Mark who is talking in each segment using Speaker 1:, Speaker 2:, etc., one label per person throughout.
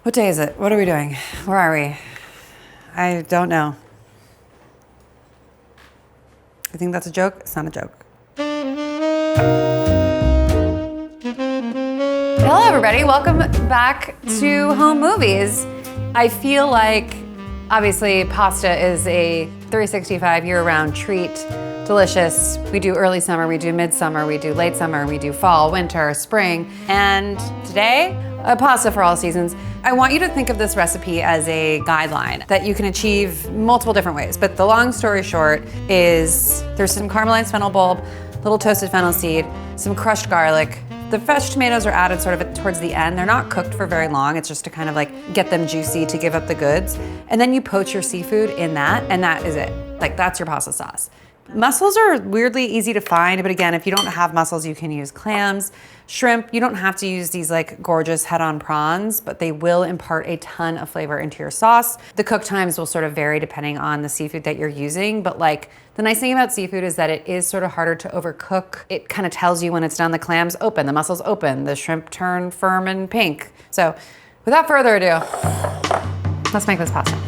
Speaker 1: What day is it? What are we doing? Where are we? I don't know. I think that's a joke. It's not a joke. Hello, everybody. Welcome back to Home Movies. I feel like, obviously, pasta is a 365 year-round treat. Delicious. We do early summer, we do midsummer, we do late summer, we do fall, winter, spring. And today, a pasta for all seasons. I want you to think of this recipe as a guideline that you can achieve multiple different ways. But the long story short is there's some caramelized fennel bulb, little toasted fennel seed, some crushed garlic. The fresh tomatoes are added sort of towards the end. They're not cooked for very long. It's just to kind of like get them juicy to give up the goods. And then you poach your seafood in that, and that is it. Like, that's your pasta sauce. Mussels are weirdly easy to find, but again, if you don't have mussels, you can use clams, shrimp. You don't have to use these like gorgeous head-on prawns, but they will impart a ton of flavor into your sauce. The cook times will sort of vary depending on the seafood that you're using, but like the nice thing about seafood is that it is sort of harder to overcook. It kind of tells you when it's done. The clams open, the mussels open, the shrimp turn firm and pink. So without further ado, let's make this pasta.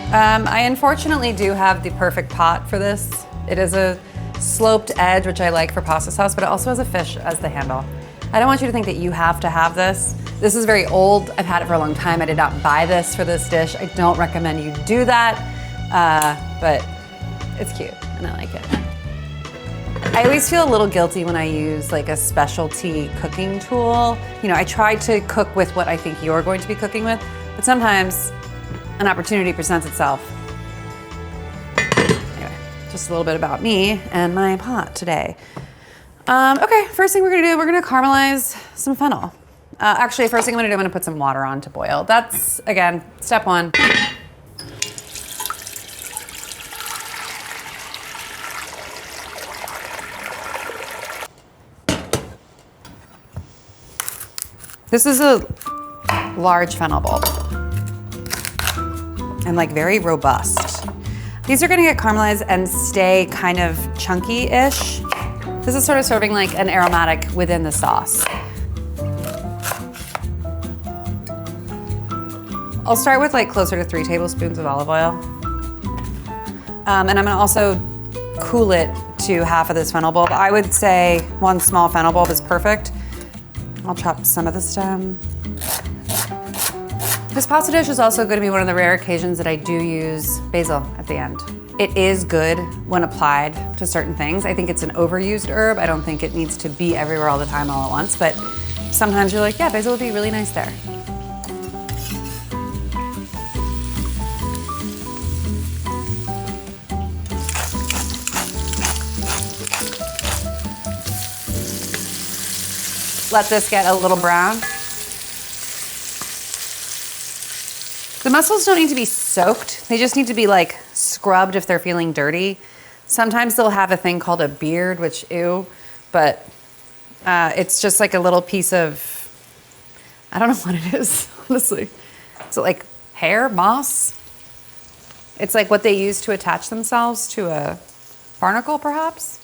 Speaker 1: I unfortunately do have the perfect pot for this. It is a sloped edge, which I like for pasta sauce, but it also has a fish as the handle. I don't want you to think that you have to have this. This is very old. I've had it for a long time. I did not buy this for this dish. I don't recommend you do that, but it's cute and I like it. I always feel a little guilty when I use like a specialty cooking tool. You know, I try to cook with what I think you're going to be cooking with, but sometimes an opportunity presents itself. Anyway, just a little bit about me and my pot today. Okay, first thing we're gonna do, we're gonna caramelize some fennel. Actually, first thing I'm gonna put some water on to boil. That's, again, step one. This is a large fennel bulb. And like very robust. These are gonna get caramelized and stay kind of chunky-ish. This is sort of serving like an aromatic within the sauce. I'll start with like closer to 3 tablespoons of olive oil. And I'm gonna also cool it to half of this fennel bulb. I would say 1 small fennel bulb is perfect. I'll chop some of the stem. This pasta dish is also going to be one of the rare occasions that I do use basil at the end. It is good when applied to certain things. I think it's an overused herb. I don't think it needs to be everywhere all the time all at once, but sometimes you're like, yeah, basil would be really nice there. Let this get a little brown. The mussels don't need to be soaked. They just need to be like scrubbed if they're feeling dirty. Sometimes they'll have a thing called a beard, which ew, but it's just like a little piece of, I don't know what it is, honestly. Is it like hair, moss? It's like what they use to attach themselves to a barnacle, perhaps?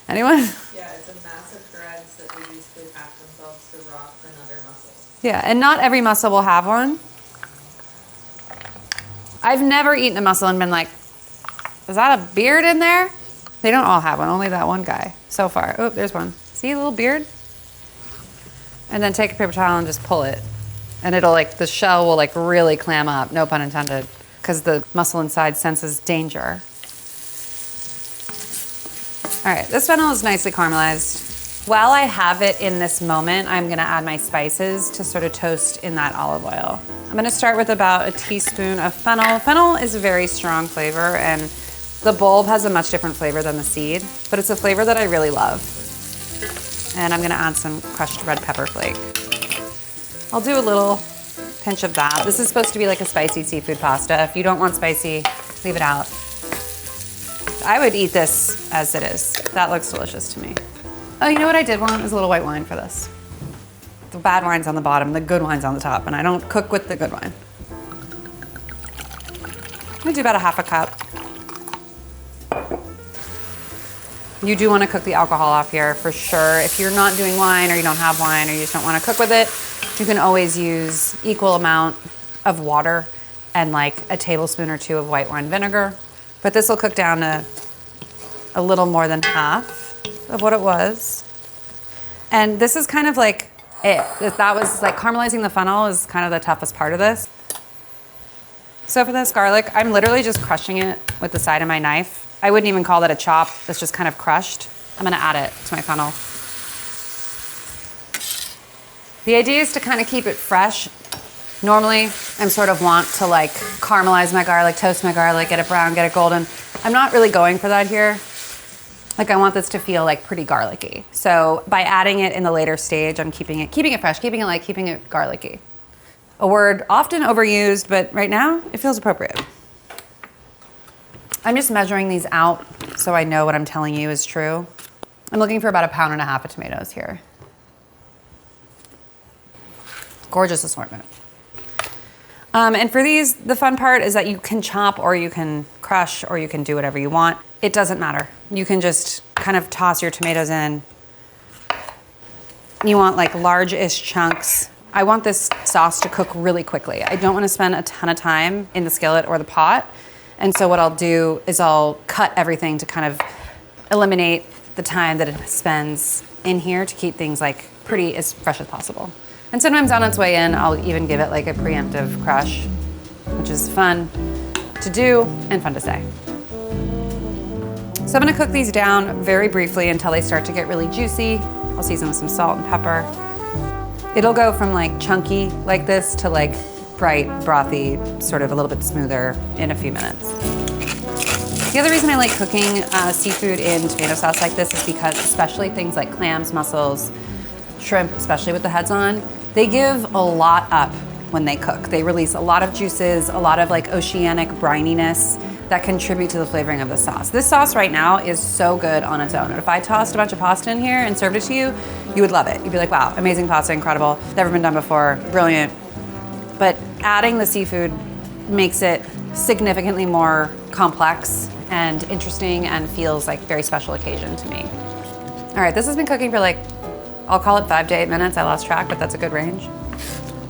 Speaker 1: Anyone?
Speaker 2: Yeah, it's a mass of threads that they use to attach themselves to rocks and other mussels.
Speaker 1: Yeah, and not every mussel will have one. I've never eaten a mussel and been like, is that a beard in there? They don't all have one, only that one guy so far. Oh, there's one. See a little beard? And then take a paper towel and just pull it. And it'll like, the shell will like really clam up, no pun intended, because the mussel inside senses danger. All right, this fennel is nicely caramelized. While I have it in this moment, I'm gonna add my spices to sort of toast in that olive oil. I'm gonna start with about a teaspoon of fennel. Fennel is a very strong flavor, and the bulb has a much different flavor than the seed, but it's a flavor that I really love. And I'm gonna add some crushed red pepper flake. I'll do a little pinch of that. This is supposed to be like a spicy seafood pasta. If you don't want spicy, leave it out. I would eat this as it is. That looks delicious to me. Oh, you know what I did want is a little white wine for this. The bad wine's on the bottom, the good wine's on the top, and I don't cook with the good wine. I'm gonna do about a half a cup. You do want to cook the alcohol off here for sure. If you're not doing wine or you don't have wine or you just don't want to cook with it, you can always use equal amount of water and like a tablespoon or 2 of white wine vinegar. But this will cook down to a little more than half of what it was. And this is kind of like it. That was like caramelizing the fennel is kind of the toughest part of this. So for this garlic, I'm literally just crushing it with the side of my knife. I wouldn't even call that a chop. That's just kind of crushed. I'm gonna add it to my fennel. The idea is to kind of keep it fresh. Normally, I'm sort of want to like caramelize my garlic, toast my garlic, get it brown, get it golden. I'm not really going for that here. Like I want this to feel like pretty garlicky. So by adding it in the later stage, I'm keeping it fresh, keeping it garlicky. A word often overused, but right now it feels appropriate. I'm just measuring these out so I know what I'm telling you is true. I'm looking for about 1.5 pounds of tomatoes here. Gorgeous assortment. And for these, the fun part is that you can chop or you can crush or you can do whatever you want. It doesn't matter. You can just kind of toss your tomatoes in. You want like large-ish chunks. I want this sauce to cook really quickly. I don't want to spend a ton of time in the skillet or the pot. And so what I'll do is I'll cut everything to kind of eliminate the time that it spends in here to keep things like pretty as fresh as possible. And sometimes on its way in, I'll even give it like a preemptive crush, which is fun to do and fun to say. So I'm gonna cook these down very briefly until they start to get really juicy. I'll season with some salt and pepper. It'll go from like chunky like this to like bright, brothy, sort of a little bit smoother in a few minutes. The other reason I like cooking seafood in tomato sauce like this is because especially things like clams, mussels, shrimp, especially with the heads on, they give a lot up when they cook. They release a lot of juices, a lot of like oceanic brininess that contribute to the flavoring of the sauce. This sauce right now is so good on its own. And if I tossed a bunch of pasta in here and served it to you, you would love it. You'd be like, wow, amazing pasta, incredible, never been done before, brilliant. But adding the seafood makes it significantly more complex and interesting and feels like a very special occasion to me. All right, this has been cooking for like, I'll call it 5 to 8 minutes. I lost track, but that's a good range.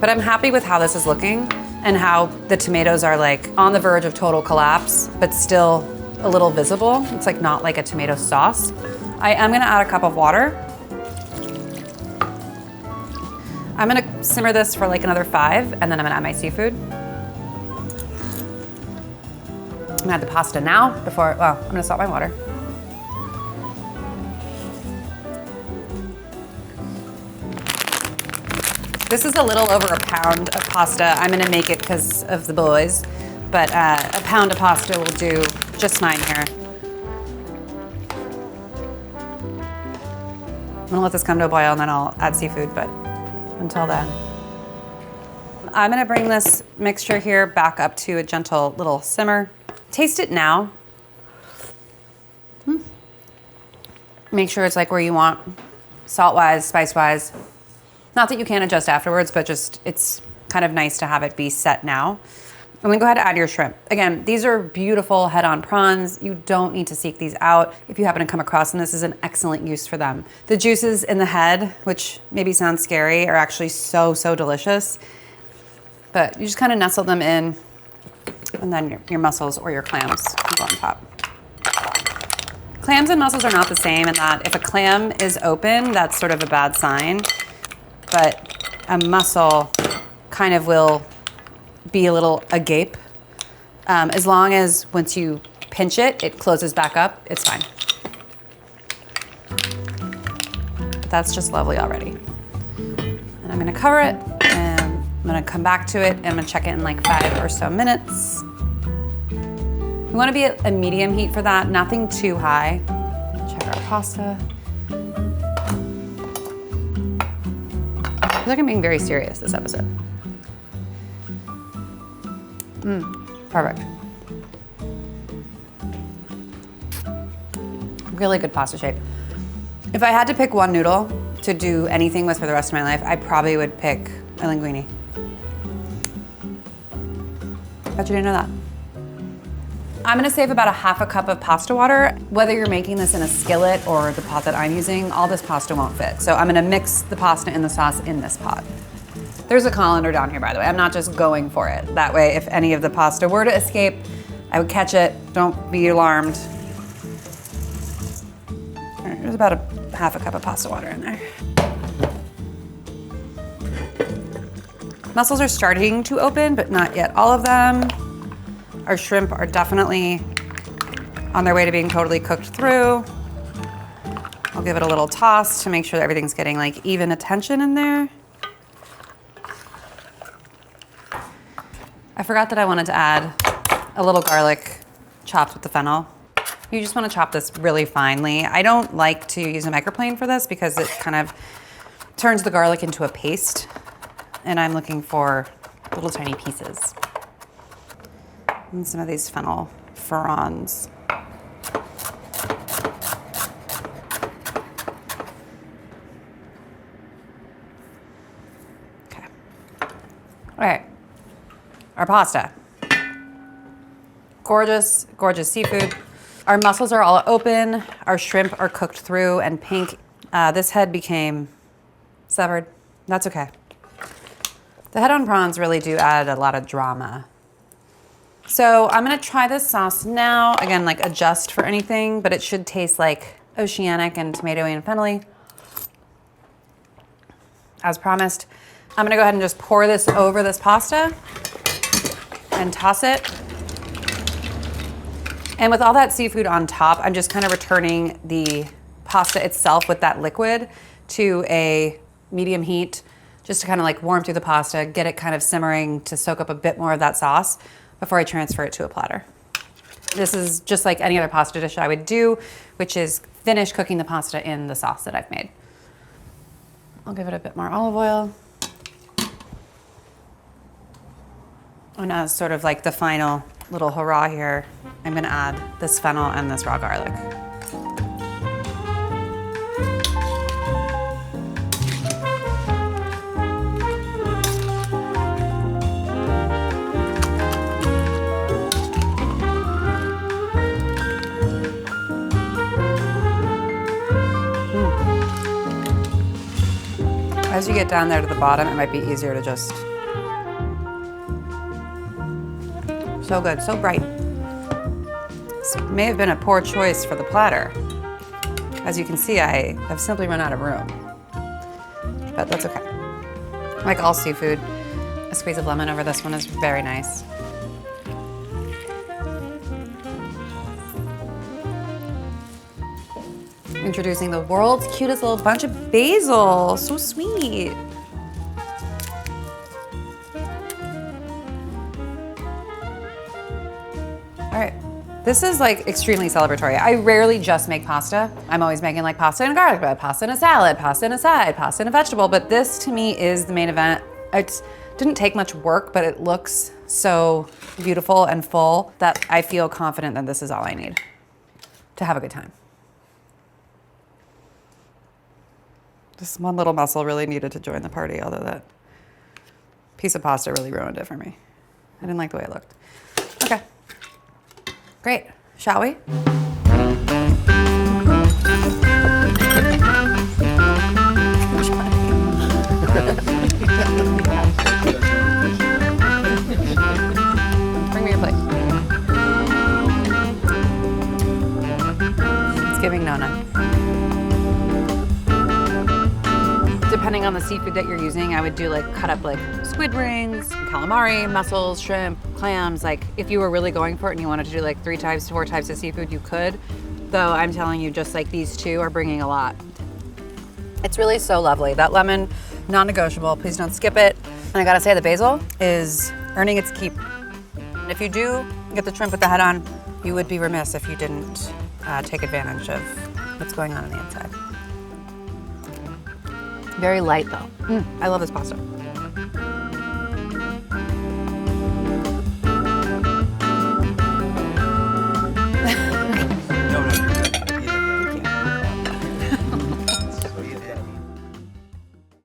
Speaker 1: But I'm happy with how this is looking and how the tomatoes are like on the verge of total collapse, but still a little visible. It's like not like a tomato sauce. I am gonna add a cup of water. I'm gonna simmer this for like another 5, and then I'm gonna add my seafood. I'm gonna add the pasta now before, well, I'm gonna salt my water. This is a little over a pound of pasta. I'm gonna make it because of the boys, but a pound of pasta will do just fine here. I'm gonna let this come to a boil and then I'll add seafood, but until then. I'm gonna bring this mixture here back up to a gentle little simmer. Taste it now. Make sure it's like where you want, salt-wise, spice-wise. Not that you can't adjust afterwards, but just it's kind of nice to have it be set now. And then go ahead and add your shrimp. Again, these are beautiful head-on prawns. You don't need to seek these out. If you happen to come across them, this is an excellent use for them. The juices in the head, which maybe sounds scary, are actually so, so delicious. But you just kind of nestle them in, and then your mussels or your clams can go on top. Clams and mussels are not the same in that if a clam is open, that's sort of a bad sign. But a mussel kind of will be a little agape. As long as once you pinch it, it closes back up, it's fine. That's just lovely already. And I'm gonna cover it, and I'm gonna come back to it, and I'm gonna check it in like 5 or so minutes. You wanna be at a medium heat for that, nothing too high. Check our pasta. I feel like I'm being very serious this episode. Perfect. Really good pasta shape. If I had to pick one noodle to do anything with for the rest of my life, I probably would pick a linguine. Bet you didn't know that. I'm gonna save about a half a cup of pasta water. Whether you're making this in a skillet or the pot that I'm using, all this pasta won't fit. So I'm gonna mix the pasta and the sauce in this pot. There's a colander down here, by the way. I'm not just going for it. That way, if any of the pasta were to escape, I would catch it. Don't be alarmed. All right, there's about a half a cup of pasta water in there. Mussels are starting to open, but not yet all of them. Our shrimp are definitely on their way to being totally cooked through. I'll give it a little toss to make sure that everything's getting like even attention in there. I forgot that I wanted to add a little garlic chopped with the fennel. You just want to chop this really finely. I don't like to use a microplane for this because it kind of turns the garlic into a paste, and I'm looking for little tiny pieces. And some of these fennel fronds. Okay. All right. Our pasta. Gorgeous, gorgeous seafood. Our mussels are all open. Our shrimp are cooked through and pink. This head became severed. That's okay. The head-on prawns really do add a lot of drama. So I'm gonna try this sauce now. Again, like adjust for anything, but it should taste like oceanic and tomatoey and fennel-y. As promised. I'm gonna go ahead and just pour this over this pasta and toss it. And with all that seafood on top, I'm just kind of returning the pasta itself with that liquid to a medium heat, just to kind of like warm through the pasta, get it kind of simmering to soak up a bit more of that sauce before I transfer it to a platter. This is just like any other pasta dish I would do, which is finish cooking the pasta in the sauce that I've made. I'll give it a bit more olive oil. And as sort of like the final little hurrah here, I'm gonna add this fennel and this raw garlic. As you get down there to the bottom, it might be easier to just... So good, so bright. This may have been a poor choice for the platter. As you can see, I have simply run out of room. But that's okay. Like all seafood, a squeeze of lemon over this one is very nice. Introducing the world's cutest little bunch of basil. So sweet. All right, this is like extremely celebratory. I rarely just make pasta. I'm always making like pasta and garlic bread, pasta and a salad, pasta and a side, pasta and a vegetable, but this to me is the main event. It didn't take much work, but it looks so beautiful and full that I feel confident that this is all I need to have a good time. This one little mussel really needed to join the party, although that piece of pasta really ruined it for me. I didn't like the way it looked. Okay, great, shall we? Bring me your plate. It's giving Nona. Depending on the seafood that you're using, I would do like cut up like squid rings, calamari, mussels, shrimp, clams. Like if you were really going for it and you wanted to do like 3 types, 4 types of seafood, you could. Though I'm telling you, just like these two are bringing a lot. It's really so lovely. That lemon, non-negotiable. Please don't skip it. And I gotta say, the basil is earning its keep. And if you do get the shrimp with the head on, you would be remiss if you didn't take advantage of what's going on the inside. Very light though. I love this pasta.